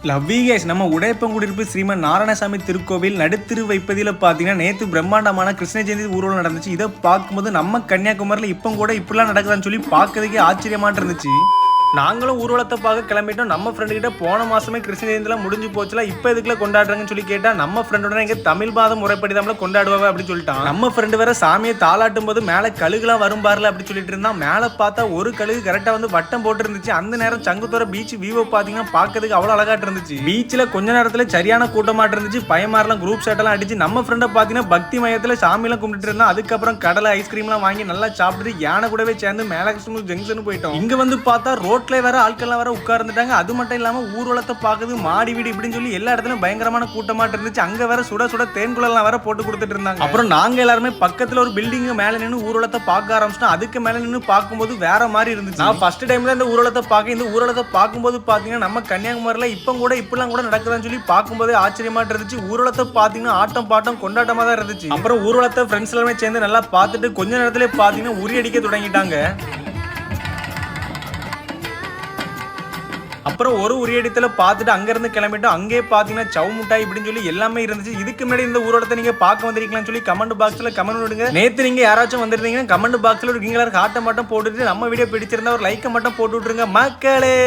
Love you guys. நம்ம உடையப்பங்குடியிருப்பு ஸ்ரீமன் நாராயணசாமி திருக்கோவில் நடுத்திரு வைப்பதில் பார்த்தீங்கன்னா நேற்று பிரம்மாண்டமான கிருஷ்ண ஜெயந்தி ஊர்வலம் நடந்துச்சு. இதை பார்க்கும்போது நம்ம கன்னியாகுமரியில் இப்போ கூட இப்படிலாம் நடக்குதான்னு சொல்லி பார்க்கறதுக்கே ஆச்சரியமாட்டு இருந்துச்சு. நாங்களும் ஊர்வலத்தை பார்க்க கிளம்பிட்டோம். நம்ம ஃப்ரெண்டு கிட்ட போன மாசமே கிருஷ்ண ஜெயந்திலாம் முடிஞ்சு போச்சுல, இப்போ இதுக்குள்ள கொண்டாடுறாங்கன்னு சொல்லி கேட்டா நம்ம ஃப்ரெண்டோட எங்க தமிழ் மாதம் முறைப்படி தான் கொண்டாடுவாங்க அப்படின்னு சொல்லிட்டான். நம்ம ஃப்ரெண்டு வேற சாமியை தாளாட்டும் போது மேல கழுகுலாம் வரும் பாருல அப்படி சொல்லிட்டு இருந்தான். மேல பார்த்தா ஒரு கழுகு கரெக்டா வந்து வட்டம் போட்டு இருந்துச்சு. அந்த நேரம் சங்குத்தோர பீச் வியூ பாத்தீங்கன்னா பார்க்கறதுக்கு அவ்வளவு அழகாட்டு இருந்துச்சு. பீச்ல கொஞ்ச நேரத்துல சரியான கூட்டமாட்டு இருந்துச்சு. பயமாரெல்லாம் குரூப் ஷாட் எல்லாம் அடிச்சு நம்ம ஃப்ரெண்டை பாத்தீங்கன்னா பக்தி மையத்துல சாமி எல்லாம் கும்பிட்டு இருந்தான். அதுக்கப்புறம் கடலை ஐஸ்கிரீம் எல்லாம் வாங்கி நல்லா சாப்பிட்டு யானை கூடவே சேர்ந்து மேலகிருஷ்ணன் ஜங்ஷன் போயிட்டோம். இங்க வந்து பார்த்தா ரோட்ல வேற ஆட்கள் வர உட்கார்ந்துட்டாங்க. அது மட்டும் இல்லாம ஊர்வலத்தை பார்க்குது மாடி வீடு இப்படின்னு சொல்லி எல்லா இடத்துலயும் பயங்கரமான கூட்டமாட்டு இருந்துச்சு. அங்க வேற சுட சுட தேன்குழலாம் வேற போட்டு கொடுத்துட்டு இருந்தாங்க. அப்புறம் நாங்க எல்லாருமே பக்கத்துல ஒரு பில்டிங் மேல நின்று ஊர்வலத்தை பார்க்க ஆரம்பிச்சிட்டோம். அதுக்கு மேல நின்று பார்க்கும்போது வேற மாதிரி இருந்துச்சு. நான் ஃபர்ஸ்ட் டைம்ல இந்த ஊர்வலத்தை பார்க்கும்போது பாத்தீங்கன்னா நம்ம கன்னியாகுமரியில இப்ப கூட இப்பெல்லாம் கூட நடக்குதான்னு சொல்லி பார்க்கும்போது ஆச்சரியமாட்டு இருந்துச்சு. ஊர்வலத்தை பாத்தீங்கன்னா ஆட்டம் பாட்டம் கொண்டாட்டமா தான் இருந்துச்சு. அப்புறம் ஊர்வலத்தை ஃப்ரெண்ட்ஸ் எல்லாமே சேர்ந்து நல்லா பார்த்துட்டு கொஞ்ச நேரத்திலே பாத்தீங்கன்னா உரி அடிக்க தொடங்கிட்டாங்க. அப்புறம் ஒரு உரியடித்துல பார்த்துட்டு அங்கிருந்து கிளம்பிட்டோம். அங்கே பார்த்தீங்கன்னா சவு முட்டாய் இப்படின்னு சொல்லி எல்லாமே இருந்துச்சு. இதுக்கு முன்னாடி இந்த ஊரோடத்தை நீங்க பார்க்க வந்திருக்கலாம்னு சொல்லி கமெண்ட் பாக்ஸ்ல கமெண்ட் விடுங்க. நேற்று நீங்க யாராச்சும் வந்திருந்தீங்கன்னா கமெண்ட் பாக்ஸ்ல ஒரு கிரீன் கலர் ஹார்ட்டை மட்டும் போட்டுட்டு நம்ம வீடியோ பிடிச்சிருந்தா ஒரு லைக்கை மட்டும் போட்டு விட்டுருங்க மக்களே.